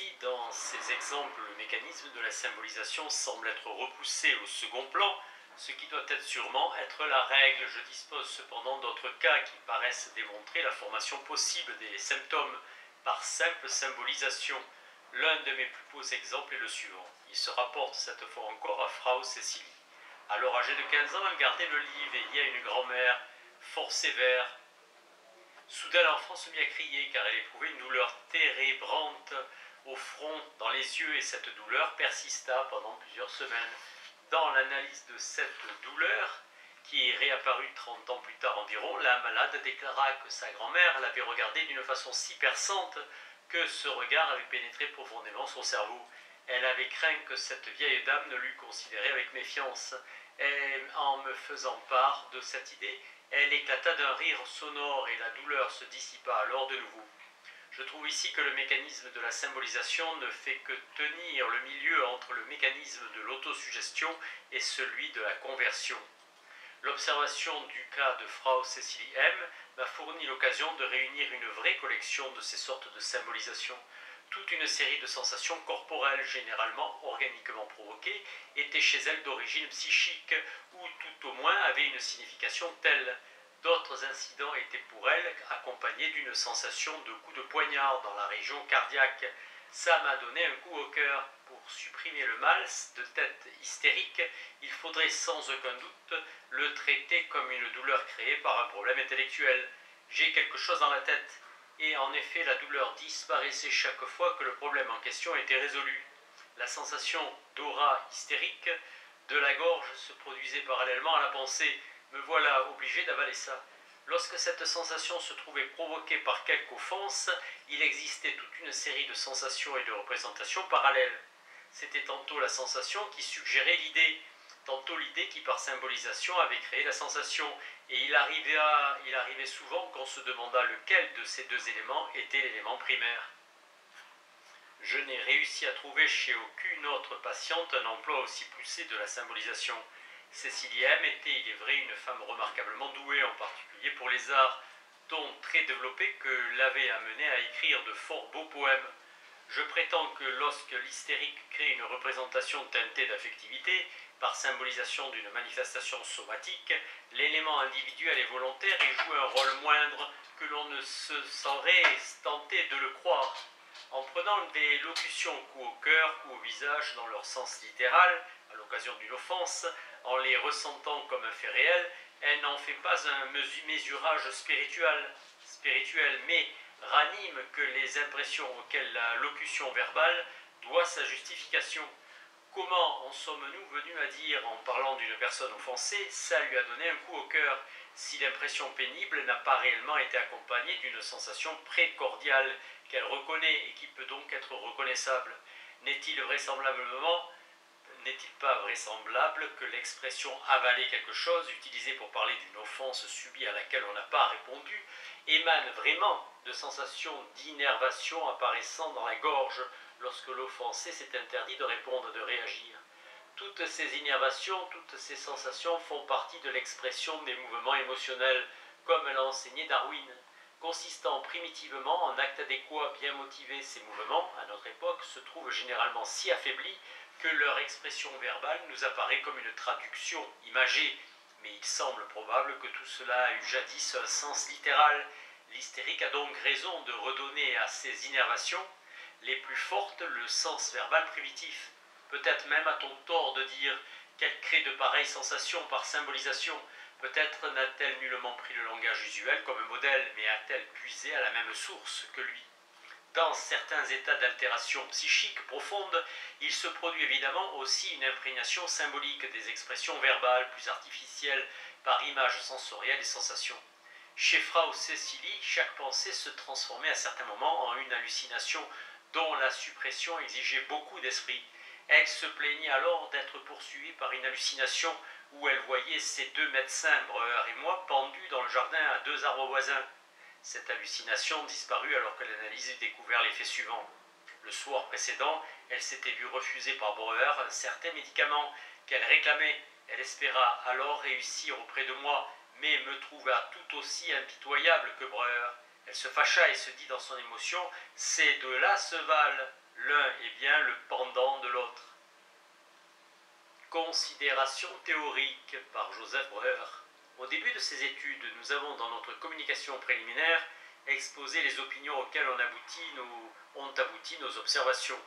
Ainsi, dans ces exemples, le mécanisme de la symbolisation semble être repoussé au second plan, ce qui doit sûrement être la règle. Je dispose cependant d'autres cas qui paraissent démontrer la formation possible des symptômes par simple symbolisation. L'un de mes plus beaux exemples est le suivant. Il se rapporte cette fois encore à Frau Cécilie. Alors âgée de 15 ans, elle gardait le livre et il y a une grand-mère fort sévère. Soudain l'enfant se mit à crier car elle éprouvait une douleur ténébrante au front, dans les yeux, et cette douleur persista pendant plusieurs semaines. Dans l'analyse de cette douleur, qui est réapparue 30 ans plus tard environ, la malade déclara que sa grand-mère l'avait regardée d'une façon si perçante que ce regard avait pénétré profondément son cerveau. Elle avait craint que cette vieille dame ne l'eût considérée avec méfiance. Et en me faisant part de cette idée, elle éclata d'un rire sonore et la douleur se dissipa alors de nouveau. Je trouve ici que le mécanisme de la symbolisation ne fait que tenir le milieu entre le mécanisme de l'autosuggestion et celui de la conversion. L'observation du cas de Frau Cécilie M m'a fourni l'occasion de réunir une vraie collection de ces sortes de symbolisation. Toute une série de sensations corporelles, généralement organiquement provoquées, étaient chez elle d'origine psychique, ou tout au moins avaient une signification telle. D'autres incidents étaient pour elle accompagnés d'une sensation de coup de poignard dans la région cardiaque. Ça m'a donné un coup au cœur. Pour supprimer le mal de tête hystérique, il faudrait sans aucun doute le traiter comme une douleur créée par un problème intellectuel. J'ai quelque chose dans la tête. Et en effet, la douleur disparaissait chaque fois que le problème en question était résolu. La sensation d'aura hystérique de la gorge se produisait parallèlement à la pensée. Me voilà obligé d'avaler ça. Lorsque cette sensation se trouvait provoquée par quelque offense, il existait toute une série de sensations et de représentations parallèles. C'était tantôt la sensation qui suggérait l'idée, tantôt l'idée qui par symbolisation avait créé la sensation, et il arrivait souvent qu'on se demanda lequel de ces deux éléments était l'élément primaire. Je n'ai réussi à trouver chez aucune autre patiente un emploi aussi poussé de la symbolisation. Cécilie M était, il est vrai, une femme remarquablement douée, en particulier pour les arts, dont très développée que l'avait amenée à écrire de fort beaux poèmes. Je prétends que lorsque l'hystérique crée une représentation teintée d'affectivité, par symbolisation d'une manifestation somatique, l'élément individuel et volontaire y joue un rôle moindre que l'on ne se saurait tenter de le croire. En prenant des locutions coup au cœur, coup au visage dans leur sens littéral, à l'occasion d'une offense, en les ressentant comme un fait réel, elle n'en fait pas un mesurage spirituel, mais ranime que les impressions auxquelles la locution verbale doit sa justification. Comment en sommes-nous venus à dire, en parlant d'une personne offensée, ça lui a donné un coup au cœur, si l'impression pénible n'a pas réellement été accompagnée d'une sensation précordiale qu'elle reconnaît et qui peut donc être reconnaissable? N'est-il pas vraisemblable que l'expression avaler quelque chose, utilisée pour parler d'une offense subie à laquelle on n'a pas répondu, émane vraiment de sensations d'innervation apparaissant dans la gorge lorsque l'offensé s'est interdit de répondre, de réagir? Toutes ces innervations, toutes ces sensations font partie de l'expression des mouvements émotionnels, comme l'a enseigné Darwin, consistant primitivement en actes adéquats bien motivés. Ces mouvements, à notre époque, se trouvent généralement si affaiblis que leur expression verbale nous apparaît comme une traduction imagée. Mais il semble probable que tout cela a eu jadis un sens littéral. L'hystérique a donc raison de redonner à ces innervations les plus fortes le sens verbal primitif. Peut-être même a-t-on tort de dire qu'elle crée de pareilles sensations par symbolisation. Peut-être n'a-t-elle nullement pris le langage usuel comme modèle, mais a-t-elle puisé à la même source que lui? Dans certains états d'altération psychique profonde, il se produit évidemment aussi une imprégnation symbolique des expressions verbales plus artificielles par images sensorielles et sensations. Chez Frau Cécilie, chaque pensée se transformait à certains moments en une hallucination dont la suppression exigeait beaucoup d'esprit. Elle se plaignait alors d'être poursuivie par une hallucination où elle voyait ses deux médecins, Breuer et moi, pendus dans le jardin à 2 arbres voisins. Cette hallucination disparut alors que l'analyse eut découvert l'effet suivant. Le soir précédent, elle s'était vue refuser par Breuer un certain médicament qu'elle réclamait. Elle espéra alors réussir auprès de moi, mais me trouva tout aussi impitoyable que Breuer. Elle se fâcha et se dit dans son émotion « Ces deux-là se valent ». L'un est bien le pendant de l'autre. Considération théorique par Joseph Breuer. Au début de ces études, nous avons dans notre communication préliminaire exposé les opinions auxquelles ont abouti nos observations.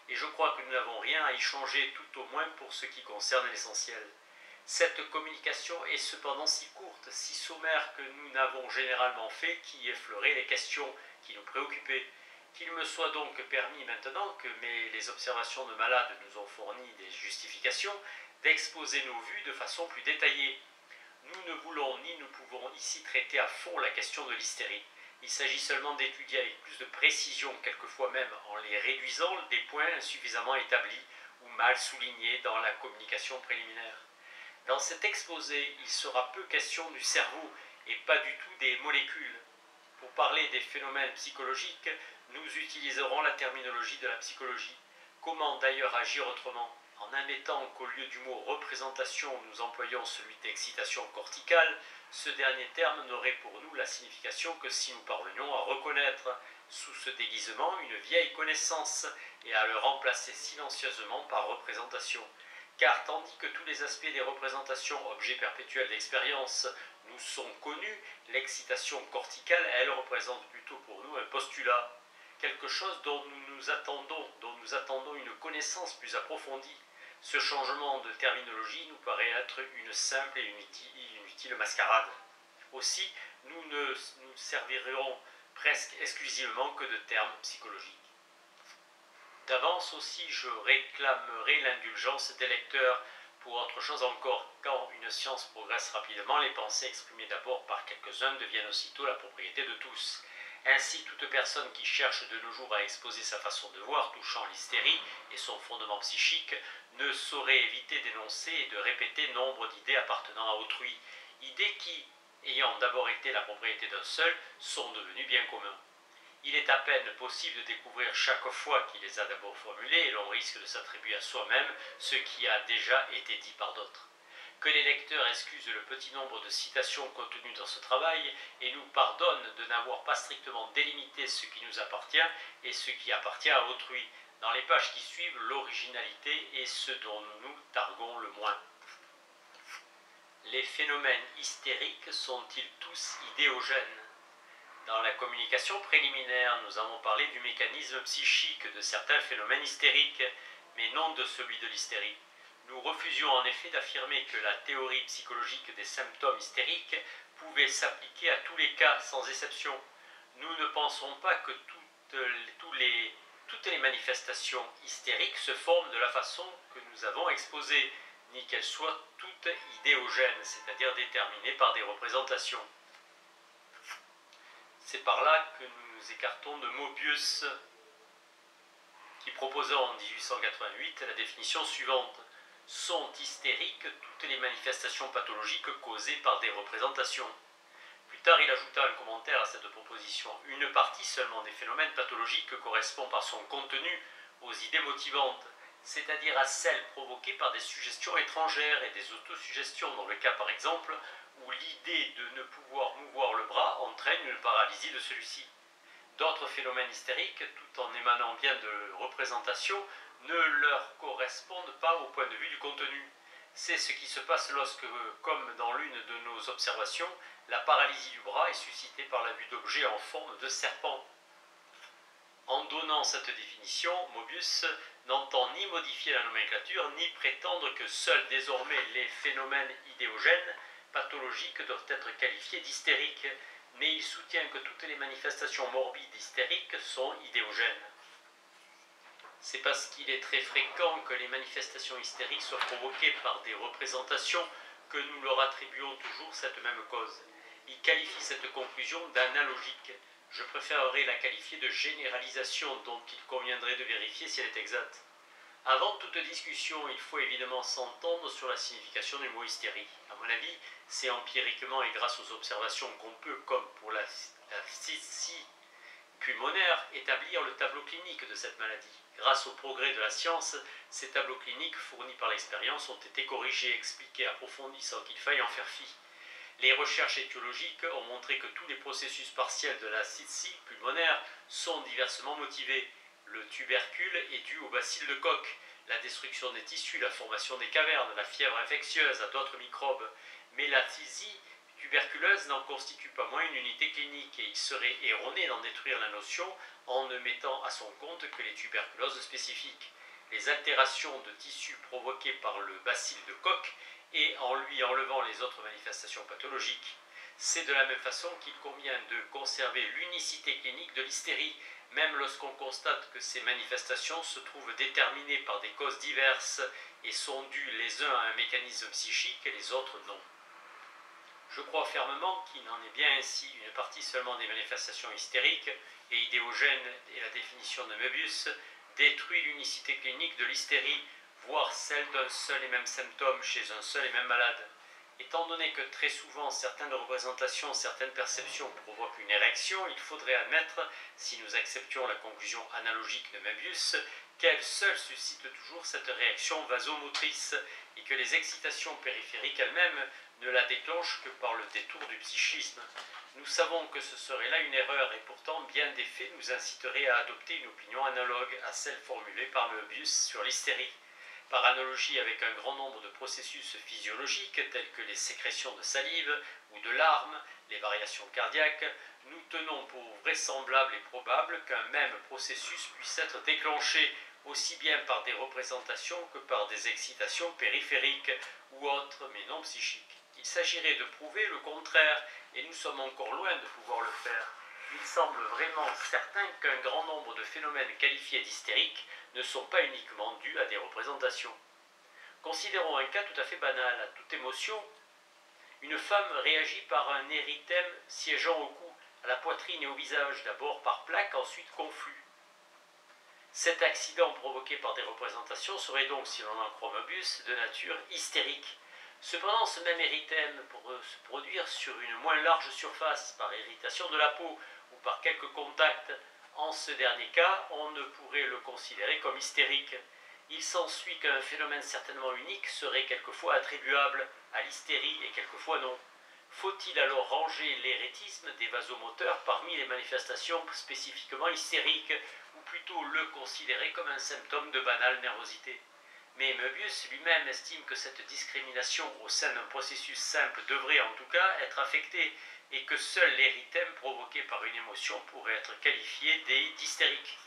Et je crois que nous n'avons rien à y changer, tout au moins pour ce qui concerne l'essentiel. Cette communication est cependant si courte, si sommaire que nous n'avons généralement fait qu'y effleurer les questions qui nous préoccupaient. Qu'il me soit donc permis maintenant que les observations de malades nous ont fourni des justifications, d'exposer nos vues de façon plus détaillée. Nous ne voulons ni ne pouvons ici traiter à fond la question de l'hystérie. Il s'agit seulement d'étudier avec plus de précision, quelquefois même en les réduisant, des points insuffisamment établis ou mal soulignés dans la communication préliminaire. Dans cet exposé, il sera peu question du cerveau et pas du tout des molécules. Pour parler des phénomènes psychologiques, nous utiliserons la terminologie de la psychologie. Comment d'ailleurs agir autrement? En admettant qu'au lieu du mot représentation, nous employons celui d'excitation corticale, ce dernier terme n'aurait pour nous la signification que si nous parvenions à reconnaître sous ce déguisement une vieille connaissance et à le remplacer silencieusement par représentation. Car tandis que tous les aspects des représentations, objets perpétuels d'expérience, nous sont connus, l'excitation corticale, elle, représente plutôt pour nous un postulat, quelque chose dont nous attendons une connaissance plus approfondie. Ce changement de terminologie nous paraît être une simple et inutile mascarade. Aussi, nous ne nous servirons presque exclusivement que de termes psychologiques. D'avance aussi, je réclamerai l'indulgence des lecteurs pour autre chose encore. Quand une science progresse rapidement, les pensées exprimées d'abord par quelques-uns deviennent aussitôt la propriété de tous. Ainsi, toute personne qui cherche de nos jours à exposer sa façon de voir touchant l'hystérie et son fondement psychique ne saurait éviter d'énoncer et de répéter nombre d'idées appartenant à autrui, idées qui, ayant d'abord été la propriété d'un seul, sont devenues bien communs. Il est à peine possible de découvrir chaque fois qu'il les a d'abord formulées et l'on risque de s'attribuer à soi-même ce qui a déjà été dit par d'autres. Que les lecteurs excusent le petit nombre de citations contenues dans ce travail et nous pardonnent de n'avoir pas strictement délimité ce qui nous appartient et ce qui appartient à autrui. Dans les pages qui suivent, l'originalité est ce dont nous nous targuons le moins. Les phénomènes hystériques sont-ils tous idéogènes? Dans la communication préliminaire, nous avons parlé du mécanisme psychique de certains phénomènes hystériques, mais non de celui de l'hystérie. Nous refusions en effet d'affirmer que la théorie psychologique des symptômes hystériques pouvait s'appliquer à tous les cas, sans exception. Nous ne pensons pas que toutes les manifestations hystériques se forment de la façon que nous avons exposée, ni qu'elles soient toutes idéogènes, c'est-à-dire déterminées par des représentations. C'est par là que nous nous écartons de Mobius, qui proposait en 1888 la définition suivante. Sont hystériques toutes les manifestations pathologiques causées par des représentations. Plus tard, il ajouta un commentaire à cette proposition. Une partie seulement des phénomènes pathologiques correspond par son contenu aux idées motivantes, c'est-à-dire à celles provoquées par des suggestions étrangères et des autosuggestions, dans le cas par exemple où l'idée de ne pouvoir mouvoir le bras entraîne une paralysie de celui-ci. D'autres phénomènes hystériques, tout en émanant bien de représentations, ne leur correspondent pas au point de vue du contenu. C'est ce qui se passe lorsque, comme dans l'une de nos observations, la paralysie du bras est suscitée par la vue d'objets en forme de serpent. En donnant cette définition, Mobius n'entend ni modifier la nomenclature, ni prétendre que seuls désormais les phénomènes idéogènes pathologiques doivent être qualifiés d'hystériques, mais il soutient que toutes les manifestations morbides hystériques sont idéogènes. C'est parce qu'il est très fréquent que les manifestations hystériques soient provoquées par des représentations que nous leur attribuons toujours cette même cause. Il qualifie cette conclusion d'analogique. Je préférerais la qualifier de généralisation dont il conviendrait de vérifier si elle est exacte. Avant toute discussion, il faut évidemment s'entendre sur la signification du mot hystérie. À mon avis, c'est empiriquement et grâce aux observations qu'on peut, comme pour la cystite pulmonaire, établir le tableau clinique de cette maladie. Grâce au progrès de la science, ces tableaux cliniques fournis par l'expérience ont été corrigés, expliqués, approfondis sans qu'il faille en faire fi. Les recherches étiologiques ont montré que tous les processus partiels de la cystite pulmonaire sont diversement motivés. Le tubercule est dû au bacille de Koch, la destruction des tissus, la formation des cavernes, la fièvre infectieuse à d'autres microbes. Mais la tisie tuberculeuse n'en constitue pas moins une unité clinique et il serait erroné d'en détruire la notion en ne mettant à son compte que les tuberculoses spécifiques. Les altérations de tissus provoquées par le bacille de Koch et en lui enlevant les autres manifestations pathologiques. C'est de la même façon qu'il convient de conserver l'unicité clinique de l'hystérie, même lorsqu'on constate que ces manifestations se trouvent déterminées par des causes diverses et sont dues les uns à un mécanisme psychique et les autres non. Je crois fermement qu'il n'en est bien ainsi. Une partie seulement des manifestations hystériques et idéogènes et la définition de Möbius détruit l'unicité clinique de l'hystérie, voire celle d'un seul et même symptôme chez un seul et même malade. Étant donné que très souvent certaines représentations, certaines perceptions provoquent une érection, il faudrait admettre, si nous acceptions la conclusion analogique de Möbius, qu'elle seule suscite toujours cette réaction vasomotrice et que les excitations périphériques elles-mêmes ne la déclenchent que par le détour du psychisme. Nous savons que ce serait là une erreur et pourtant bien des faits nous inciteraient à adopter une opinion analogue à celle formulée par Möbius sur l'hystérie. Par analogie avec un grand nombre de processus physiologiques tels que les sécrétions de salive ou de larmes, les variations cardiaques, nous tenons pour vraisemblable et probable qu'un même processus puisse être déclenché aussi bien par des représentations que par des excitations périphériques ou autres mais non psychiques. Il s'agirait de prouver le contraire et nous sommes encore loin de pouvoir le faire. Il semble vraiment certain qu'un grand nombre de phénomènes qualifiés d'hystériques ne sont pas uniquement dus à des représentations. Considérons un cas tout à fait banal. À toute émotion, une femme réagit par un érythème siégeant au cou, à la poitrine et au visage, d'abord par plaques, ensuite conflue. Cet accident provoqué par des représentations serait donc, si l'on en croit Möbius, de nature hystérique. Cependant, ce même érythème pourrait se produire sur une moins large surface, par irritation de la peau ou par quelques contacts. En ce dernier cas, on ne pourrait le considérer comme hystérique. Il s'ensuit qu'un phénomène certainement unique serait quelquefois attribuable à l'hystérie et quelquefois non. Faut-il alors ranger l'éréthisme des vasomoteurs parmi les manifestations spécifiquement hystériques, ou plutôt le considérer comme un symptôme de banale nervosité? Mais Möbius lui-même estime que cette discrimination au sein d'un processus simple devrait en tout cas être affectée et que seul l'érythème provoqué par une émotion pourrait être qualifié d'hystérique.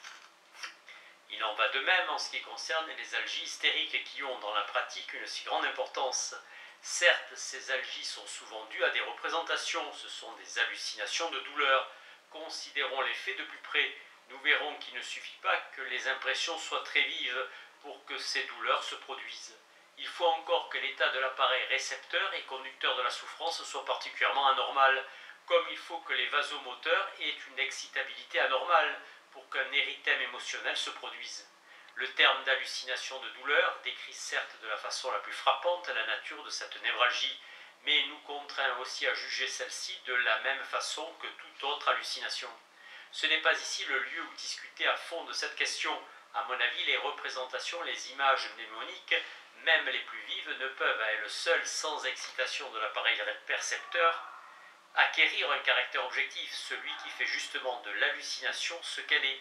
Il en va de même en ce qui concerne les algies hystériques qui ont dans la pratique une si grande importance. Certes, ces algies sont souvent dues à des représentations, ce sont des hallucinations de douleur. Considérons les faits de plus près. Nous verrons qu'il ne suffit pas que les impressions soient très vives pour que ces douleurs se produisent. Il faut encore que l'état de l'appareil récepteur et conducteur de la souffrance soit particulièrement anormal, comme il faut que les vasomoteurs aient une excitabilité anormale pour qu'un érythème émotionnel se produise. Le terme d'hallucination de douleur décrit certes de la façon la plus frappante la nature de cette névralgie, mais nous contraint aussi à juger celle-ci de la même façon que toute autre hallucination. Ce n'est pas ici le lieu où discuter à fond de cette question. À mon avis, les représentations, les images mnémoniques, même les plus vives, ne peuvent à elles seules, sans excitation de l'appareil percepteur, acquérir un caractère objectif, celui qui fait justement de l'hallucination ce qu'elle est.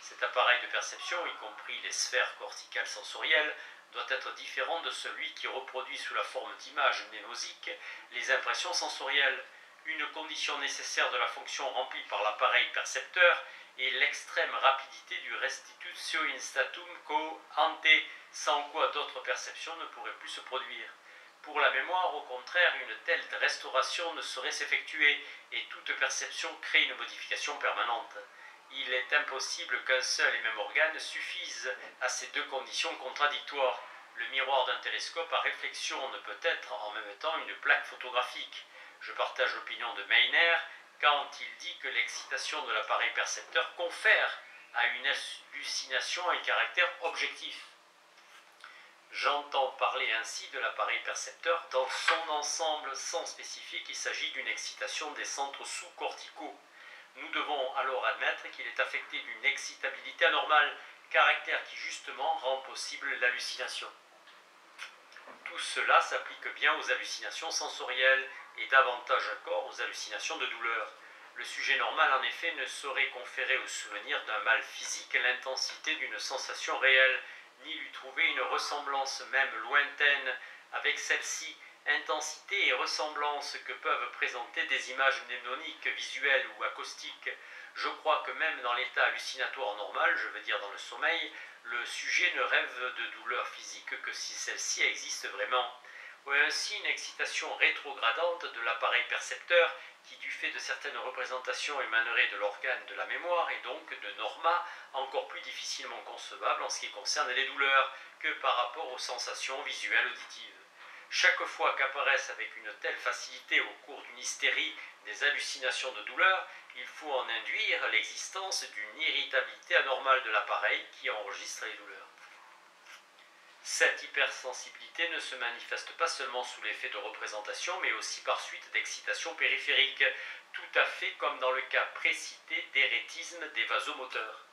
Cet appareil de perception, y compris les sphères corticales sensorielles, doit être différent de celui qui reproduit sous la forme d'images mnémosiques les impressions sensorielles. Une condition nécessaire de la fonction remplie par l'appareil percepteur est l'extrême rapidité du restitutio instatum quo ante, sans quoi d'autres perceptions ne pourraient plus se produire. Pour la mémoire, au contraire, une telle restauration ne saurait s'effectuer et toute perception crée une modification permanente. Il est impossible qu'un seul et même organe suffise à ces deux conditions contradictoires. Le miroir d'un télescope à réflexion ne peut être en même temps une plaque photographique. Je partage l'opinion de Meiner quand il dit que l'excitation de l'appareil percepteur confère à une hallucination un caractère objectif. J'entends parler ainsi de l'appareil percepteur dans son ensemble sans spécifier qu'il s'agit d'une excitation des centres sous-corticaux. Nous devons alors admettre qu'il est affecté d'une excitabilité anormale, caractère qui justement rend possible l'hallucination. Tout cela s'applique bien aux hallucinations sensorielles et davantage encore aux hallucinations de douleur. Le sujet normal, en effet, ne saurait conférer au souvenir d'un mal physique l'intensité d'une sensation réelle, ni lui trouver une ressemblance même lointaine avec celle-ci, intensité et ressemblance que peuvent présenter des images mnémoniques, visuelles ou acoustiques. Je crois que même dans l'état hallucinatoire normal, je veux dire dans le sommeil, le sujet ne rêve de douleur physique que si celle-ci existe vraiment. Ou ainsi une excitation rétrogradante de l'appareil percepteur qui, du fait de certaines représentations, émanerait de l'organe de la mémoire et donc de norma encore plus difficilement concevable en ce qui concerne les douleurs que par rapport aux sensations visuelles auditives. Chaque fois qu'apparaissent avec une telle facilité au cours d'une hystérie des hallucinations de douleur, il faut en induire l'existence d'une irritabilité anormale de l'appareil qui enregistre les douleurs. Cette hypersensibilité ne se manifeste pas seulement sous l'effet de représentation, mais aussi par suite d'excitation périphérique, tout à fait comme dans le cas précité d'éréthisme des vasomoteurs.